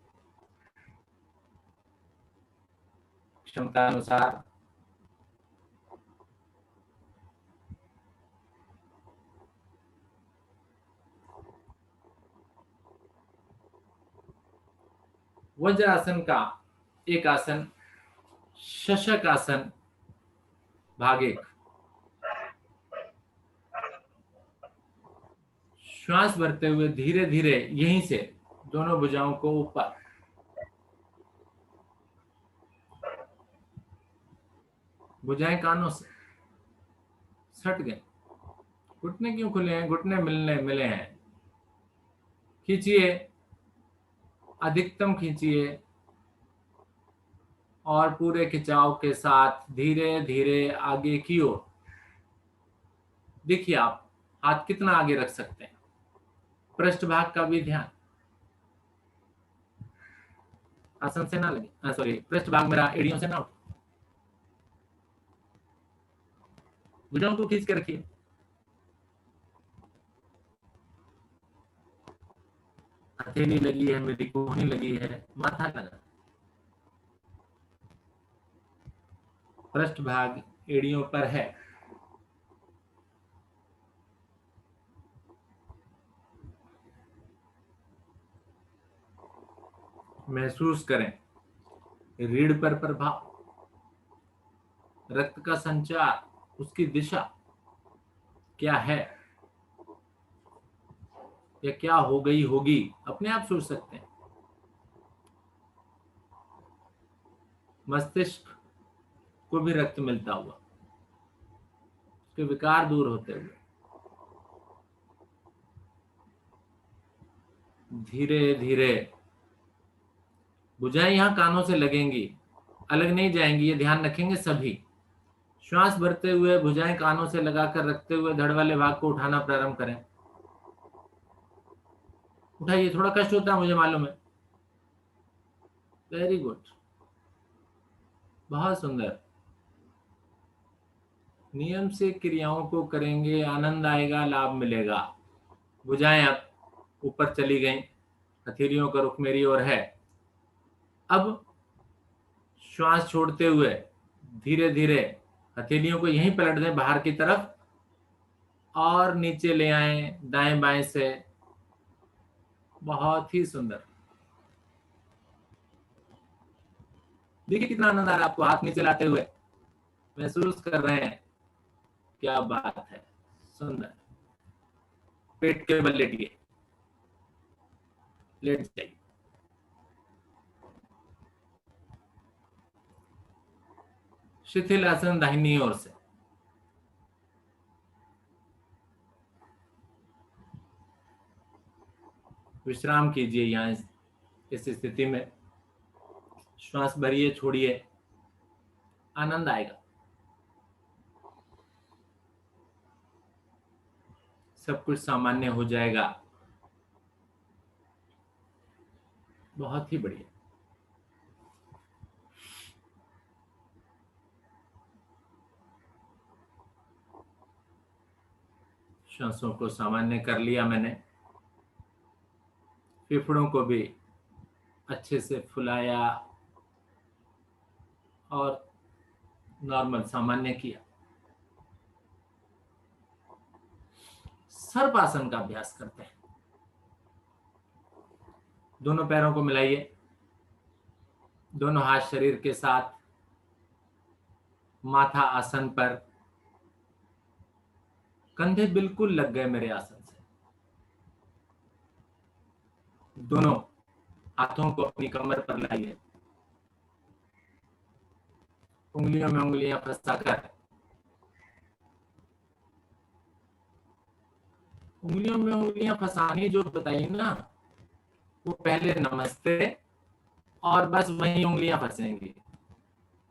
क्षमता अनुसार। वज्रासन का एक आसन शशक आसन भाग 1। श्वास भरते हुए धीरे धीरे यहीं से दोनों भुजाओं को ऊपर, भुजाएं कानों से सट गए। घुटने क्यों खुले हैं? घुटने मिले हैं। खींचिए, अधिकतम खींचिए और पूरे खिंचाव के साथ धीरे धीरे आगे की ओर। देखिए आप हाथ कितना आगे रख सकते हैं। पृष्ठभाग का भी ध्यान, आसन से ना लगे, सॉरी, पृष्ठभाग मेरा एड़ियों से ना उठे। भुजाओं को खींच के रखिए। हथेली लगी है, मेरी कोहनी लगी है, माथा लगा। पृष्ठभाग एड़ियों पर है। महसूस करें रीढ़ पर प्रभाव, रक्त का संचार, उसकी दिशा क्या है या क्या हो गई होगी, अपने आप सोच सकते हैं। मस्तिष्क को भी रक्त मिलता हुआ, उसके विकार दूर होते हुए धीरे धीरे भुजाएं यहां कानों से लगेंगी, अलग नहीं जाएंगी, ये ध्यान रखेंगे सभी। श्वास भरते हुए भुजाएं कानों से लगाकर रखते हुए धड़ वाले भाग को उठाना प्रारंभ करें। उठाइए, थोड़ा कष्ट होता है मुझे मालूम है। वेरी गुड, बहुत सुंदर। नियम से क्रियाओं को करेंगे, आनंद आएगा, लाभ मिलेगा। भुजाएं अब ऊपर चली गईं, हथेलियों का रुख मेरी ओर है। अब श्वास छोड़ते हुए धीरे धीरे हथेलियों को यहीं पलट दें बाहर की तरफ और नीचे ले आए दाएं बाएं से। बहुत ही सुंदर। देखिए कितना आनंद आ रहा है आपको हाथ नीचे लाते हुए, महसूस कर रहे हैं। क्या बात है, सुंदर। पेट के बल लेटिए, लेट जाइए। शिथिल आसन दाहिनी ओर से। विश्राम कीजिए यहां इस स्थिति में। श्वास भरिए, छोड़िए, आनंद आएगा। सब कुछ सामान्य हो जाएगा। बहुत ही बढ़िया। श्वासों को सामान्य कर लिया मैंने। फेफड़ों को भी अच्छे से फुलाया और नॉर्मल सामान्य किया। सर्पासन का अभ्यास करते हैं। दोनों पैरों को मिलाइए, दोनों हाथ शरीर के साथ, माथा आसन पर, कंधे बिल्कुल लग गए मेरे आसन से। दोनों हाथों को अपनी कमर पर लाइए, उंगलियों में उंगलियां फंसाकर, उंगलियों में उंगलियां फंसानी जो बताई ना, वो पहले नमस्ते और बस वही उंगलियां फंसेंगी।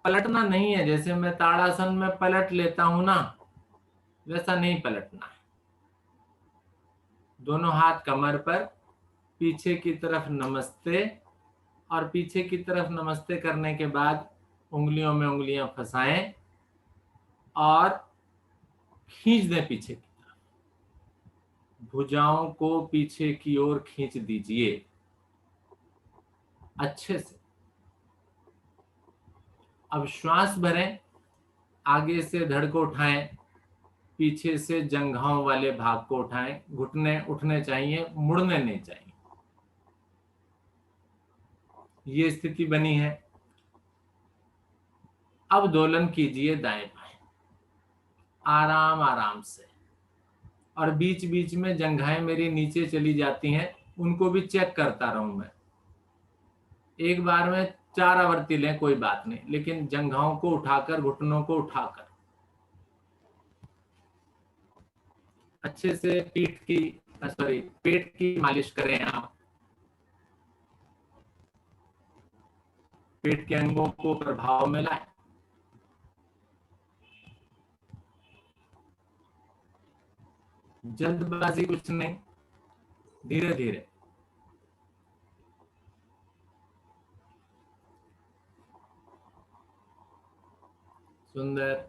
पलटना नहीं है, जैसे मैं ताड़ासन में पलट लेता हूं ना, वैसा नहीं पलटना है। दोनों हाथ कमर पर, पीछे की तरफ नमस्ते, और पीछे की तरफ नमस्ते करने के बाद उंगलियों में उंगलियां फंसाएं और खींच दें पीछे की तरफ। भुजाओं को पीछे की ओर खींच दीजिए अच्छे से। अब श्वास भरें, आगे से धड़ को उठाएं, पीछे से जंघाओं वाले भाग को उठाएं। घुटने उठने चाहिए, मुड़ने नहीं चाहिए। ये स्थिति बनी है। अब दोलन कीजिए दाएं बाएं आराम आराम से, और बीच बीच में जंघाएं मेरी नीचे चली जाती हैं, उनको भी चेक करता रहूं मैं। एक बार में 4 आवर्ती लें कोई बात नहीं, लेकिन जंघाओं को उठाकर, घुटनों को उठाकर अच्छे से पेट की मालिश करें आप। पेट के अंगों को प्रभाव में लाएं। जल्दबाजी कुछ नहीं, धीरे धीरे। सुंदर,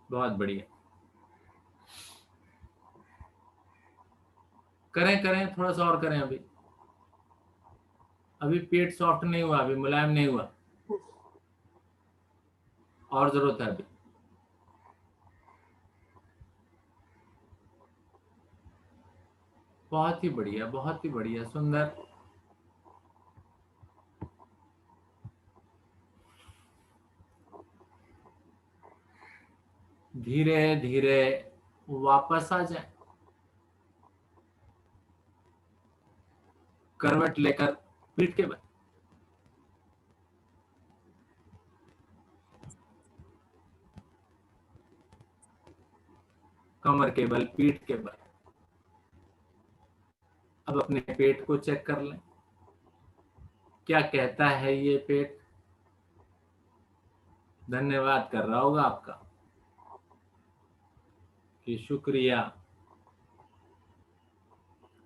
बहुत बढ़िया। करें करें, थोड़ा सा और करें। अभी अभी पेट सॉफ्ट नहीं हुआ, अभी मुलायम नहीं हुआ, और जरूरत है अभी। बहुत ही बढ़िया, बहुत ही बढ़िया, सुंदर। धीरे धीरे वापस आ जाए, करवट लेकर पीठ के बल, कमर के बल, पीठ के बल। अब अपने पेट को चेक कर लें, क्या कहता है ये पेट। धन्यवाद कर रहा होगा आपका कि शुक्रिया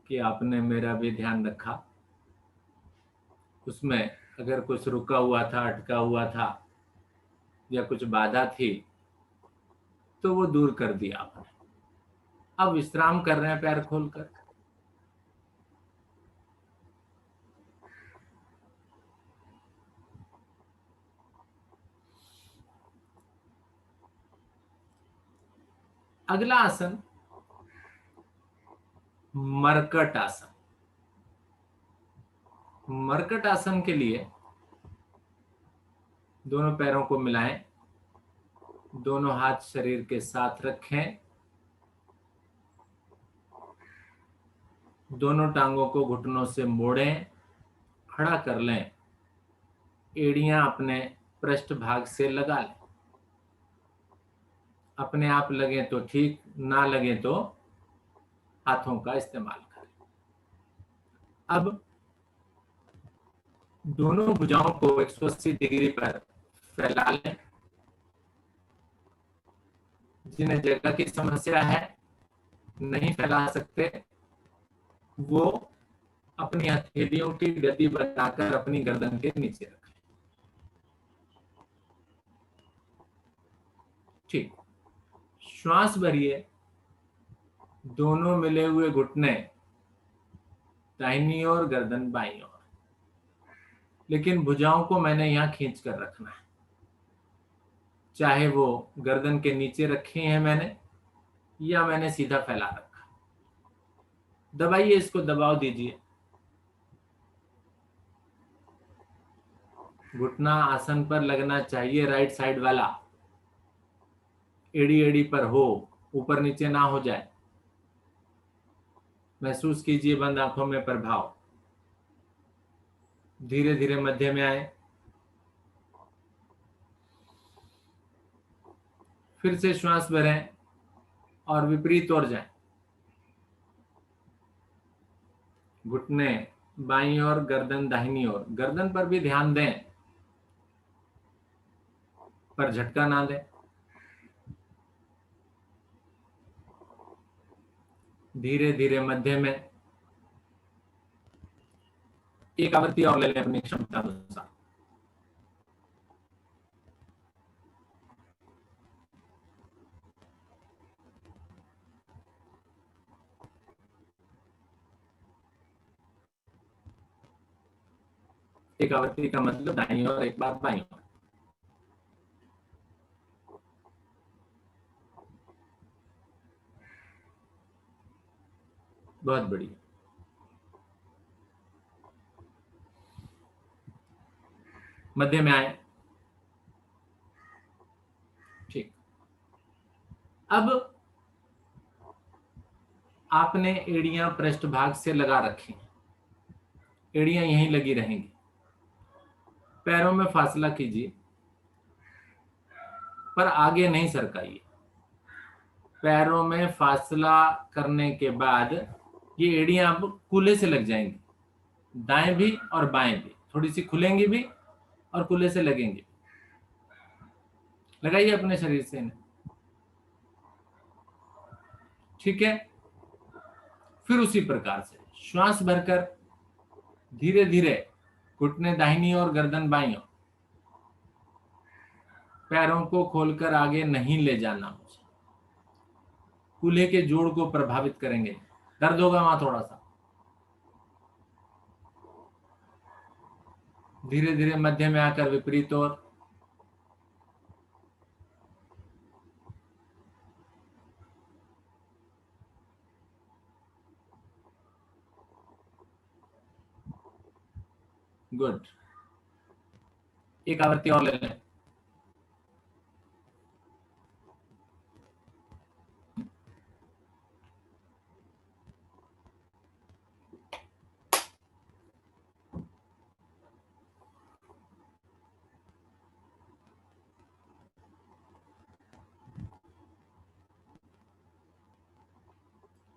कि आपने मेरा भी ध्यान रखा। उसमें अगर कुछ रुका हुआ था, अटका हुआ था, या कुछ बाधा थी, तो वो दूर कर दिया आपने। अब विश्राम कर रहे हैं पैर खोलकर। अगला आसन मरकट आसन। मरकट आसन के लिए दोनों पैरों को मिलाएं, दोनों हाथ शरीर के साथ रखें, दोनों टांगों को घुटनों से मोड़ें, खड़ा कर लें, एड़ियां अपने पृष्ठ भाग से लगा लें। अपने आप लगे तो ठीक, ना लगे तो हाथों का इस्तेमाल करें। अब दोनों भुजाओं को 180 डिग्री पर फैला लें। जिन्हें जगह की समस्या है, नहीं फैला सकते, वो अपनी हथेलियों की गति बनाकर अपनी गर्दन के नीचे रखें। ठीक, श्वास भरिए। दोनों मिले हुए घुटने दाहिनी ओर, गर्दन बाईं ओर, लेकिन भुजाओं को मैंने यहां खींच कर रखना है। चाहे वो गर्दन के नीचे रखी हैं मैंने, या मैंने सीधा फैला रखा। दबाइए, इसको दबाव दीजिए। घुटना आसन पर लगना चाहिए, राइट साइड वाला एड़ी एड़ी पर हो, ऊपर नीचे ना हो जाए। महसूस कीजिए बंद आंखों में प्रभाव। धीरे धीरे मध्य में आए, फिर से श्वास भरें और विपरीत ओर जाएं। घुटने बाईं ओर, गर्दन दाहिनी ओर। गर्दन पर भी ध्यान दें, पर झटका ना दें। धीरे धीरे मध्य में। एक आवृत्ति और ले लें अपनी क्षमता अनुसार। एक आवृत्ति का मतलब दाईं ओर, एक बार बाईं ओर। बहुत बढ़िया। मध्य में आए। ठीक। अब आपने एड़ियां पृष्ठभाग से लगा रखी हैं, एड़ियां यहीं लगी रहेंगी। पैरों में फासला कीजिए, पर आगे नहीं सरकाइए। पैरों में फासला करने के बाद ये एड़ियां अब कूल्हे से लग जाएंगी, दाएं भी और बाएं भी, थोड़ी सी खुलेंगी भी और कूल्हे से लगेंगी। लगाइए अपने शरीर से इन्हें। ठीक है। फिर उसी प्रकार से श्वास भरकर धीरे धीरे घुटने दाहिनी और गर्दन बाईं ओर, पैरों को खोलकर आगे नहीं ले जाना मुझे, कूल्हे के जोड़ को प्रभावित करेंगे, दर्द होगा वहां थोड़ा सा। धीरे धीरे मध्य में आकर विपरीत ओर, गुड। एक आवृत्ति और ले लें।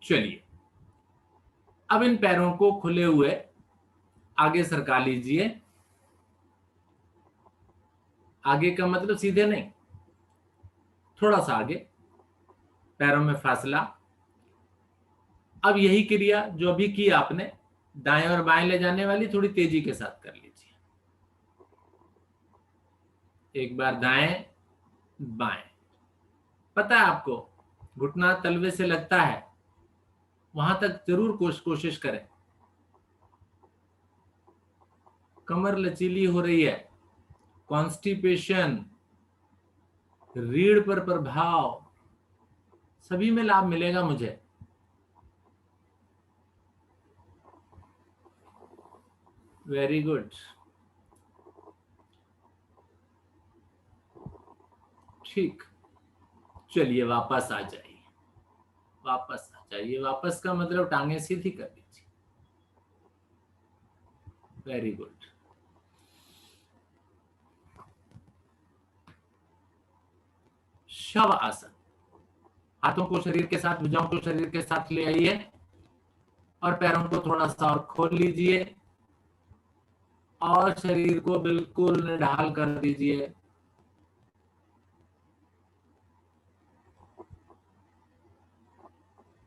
चलिए, अब इन पैरों को खुले हुए आगे सरका लीजिए। आगे का मतलब सीधे नहीं, थोड़ा सा आगे, पैरों में फासला। अब यही क्रिया जो अभी की आपने, दाएं और बाएं ले जाने वाली, थोड़ी तेजी के साथ कर लीजिए। एक बार दाएं बाएं। पता है आपको, घुटना तलवे से लगता है, वहां तक जरूर कोशिश करें। कमर लचीली हो रही है, कॉन्स्टिपेशन, रीढ़ पर प्रभाव, सभी में लाभ मिलेगा मुझे। Very good. ठीक। चलिए वापस आ जाइए, वापस आ जाइए। वापस का मतलब टांगे सीधी कर लीजिए। Very good. शव आसन। हाथों को शरीर के साथ, भुजाओं को शरीर के साथ ले आइए और पैरों को थोड़ा सा और खोल लीजिए और शरीर को बिल्कुल निढाल कर दीजिए।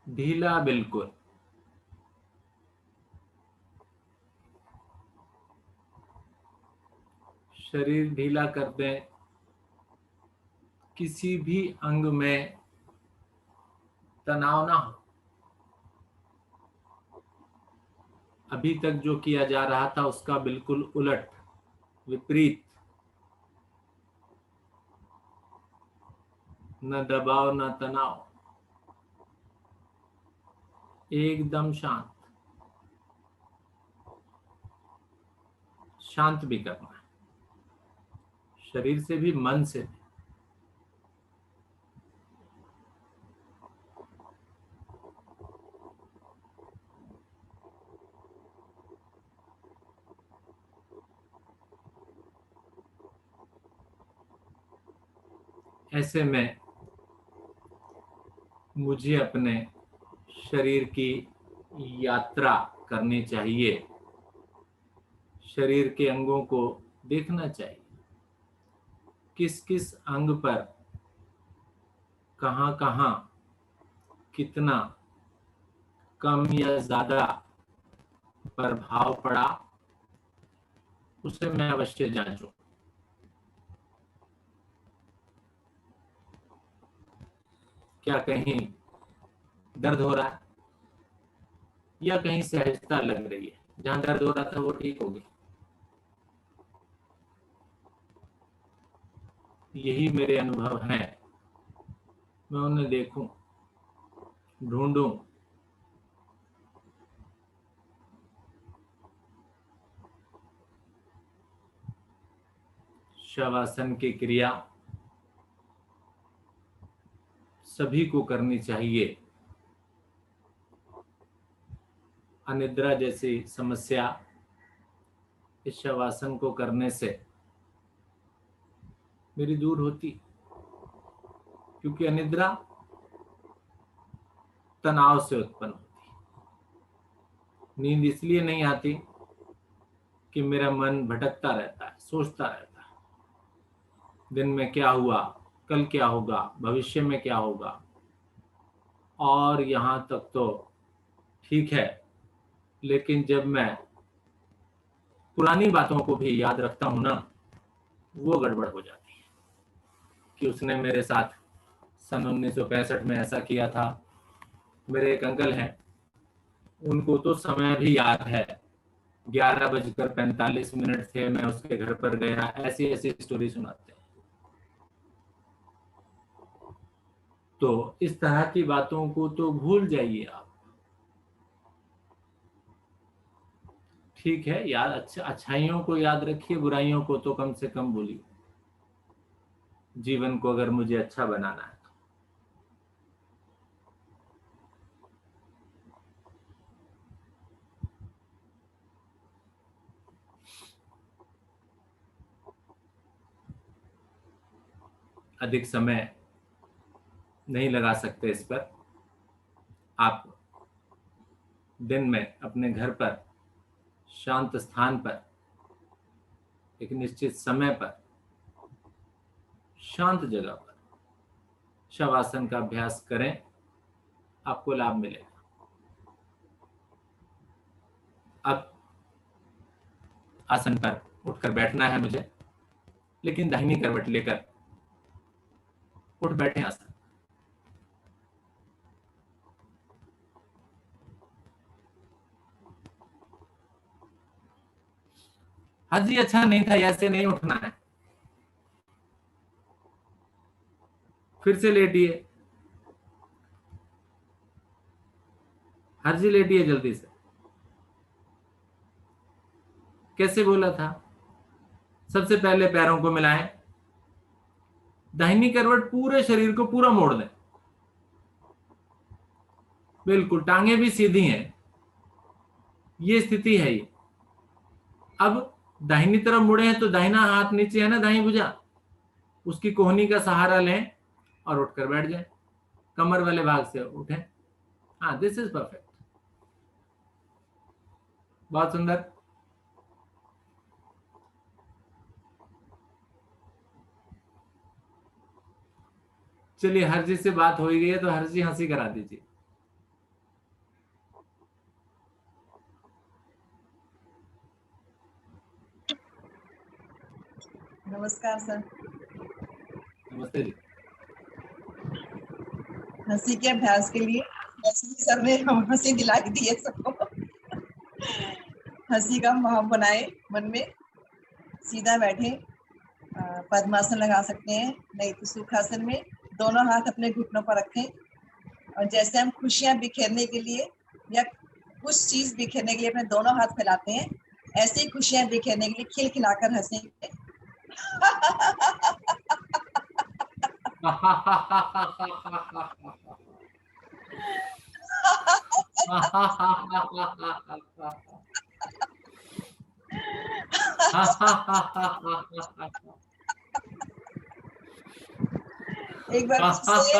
ढीला बिल्कुल। शरीर ढीला कर दें, किसी भी अंग में तनाव ना हो। अभी तक जो किया जा रहा था उसका बिल्कुल उलट, विपरीत। न दबाव न तनाव, एकदम शांत। शांत भी करना है, शरीर से भी मन से भी। ऐसे में मुझे अपने शरीर की यात्रा करनी चाहिए, शरीर के अंगों को देखना चाहिए, किस किस अंग पर कहां कहां कितना कम या ज्यादा प्रभाव पड़ा, उसे मैं अवश्य जांचूं। क्या कहीं दर्द हो रहा है या कहीं सहजता लग रही है? जहां दर्द हो रहा था वो ठीक हो गई। यही मेरे अनुभव हैं। मैं उन्हें देखूं, ढूंढूं, शवासन की क्रिया सभी को करनी चाहिए। अनिद्रा जैसी समस्या इस शवासन को करने से मेरी दूर होती, क्योंकि अनिद्रा तनाव से उत्पन्न होती। नींद इसलिए नहीं आती कि मेरा मन भटकता रहता है, सोचता रहता है, दिन में क्या हुआ, कल क्या होगा, भविष्य में क्या होगा। और यहां तक तो ठीक है, लेकिन जब मैं पुरानी बातों को भी याद रखता हूं ना, वो गड़बड़ हो जाती है कि उसने मेरे साथ सन 1965 में ऐसा किया था। मेरे एक अंकल हैं, उनको तो समय भी याद है, 11:45 थे, मैं उसके घर पर गया, ऐसी ऐसी स्टोरी सुनाते हैं। तो इस तरह की बातों को तो भूल जाइए आप। ठीक है, याद अच्छाइयों को याद रखिए, बुराइयों को तो कम से कम भूलिए, जीवन को अगर मुझे अच्छा बनाना है। अधिक समय नहीं लगा सकते इस पर। आप दिन में अपने घर पर, शांत स्थान पर, एक निश्चित समय पर, शांत जगह पर शवासन का अभ्यास करें, आपको लाभ मिलेगा। अब आसन पर उठकर बैठना है मुझे, लेकिन दाहिनी करवट लेकर उठ बैठे आसन। हाँ जी, अच्छा नहीं था, ऐसे नहीं उठना है। फिर से लेटिए, हर जी लेटिए जल्दी से। कैसे बोला था? सबसे पहले पैरों को मिलाएं, दाहिनी करवट पूरे शरीर को पूरा मोड़ दें, बिल्कुल टांगे भी सीधी हैं, ये स्थिति है ये। अब दाहिनी तरफ मुड़े हैं तो दाहिना हाथ नीचे है ना, दाहिनी भुजा, उसकी कोहनी का सहारा लें और उठकर बैठ जाएं, कमर वाले भाग से उठें। हाँ, दिस इज परफेक्ट, बहुत सुंदर। चलिए, हरजी से बात हो ही गई है तो हरजी हंसी करा दीजिए। नमस्कार सर। नमस्ते जी। हंसी के अभ्यास के लिए सर ने हंसी दिला दी है सबको। हंसी का भाव बनाए मन में, सीधा बैठे, पद्मासन लगा सकते हैं, नहीं तो सुखासन में दोनों हाथ अपने घुटनों पर रखें। और जैसे हम खुशियां बिखेरने के लिए या कुछ चीज बिखेरने के लिए अपने दोनों हाथ फैलाते हैं, ऐसे ही खुशियां बिखेरने के लिए खिलखिलाकर हंसेंगे। एक बार फिर से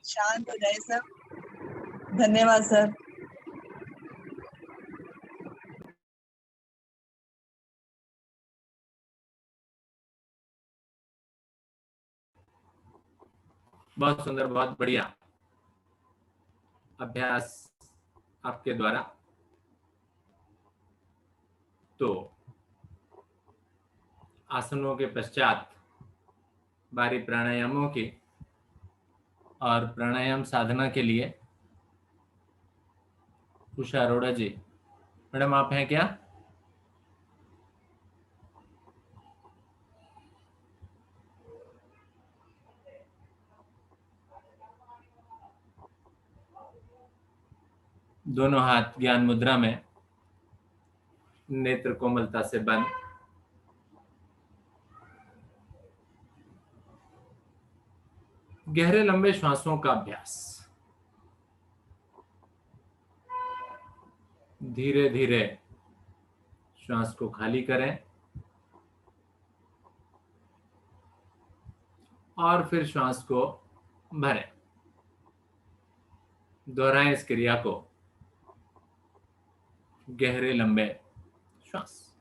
शांत हो जाए सब। धन्यवाद सर। बहुत सुंदर, बहुत बढ़िया अभ्यास आपके द्वारा। तो आसनों के पश्चात बारी प्राणायामों की, और प्राणायाम साधना के लिए उषा अरोड़ा जी, मैडम आप हैं क्या? दोनों हाथ ज्ञान मुद्रा में, नेत्र कोमलता से बंद। गहरे लंबे श्वासों का अभ्यास। धीरे धीरे श्वास को खाली करें और फिर श्वास को भरें। दोहराएं इस क्रिया को। गहरे लंबे श्वास।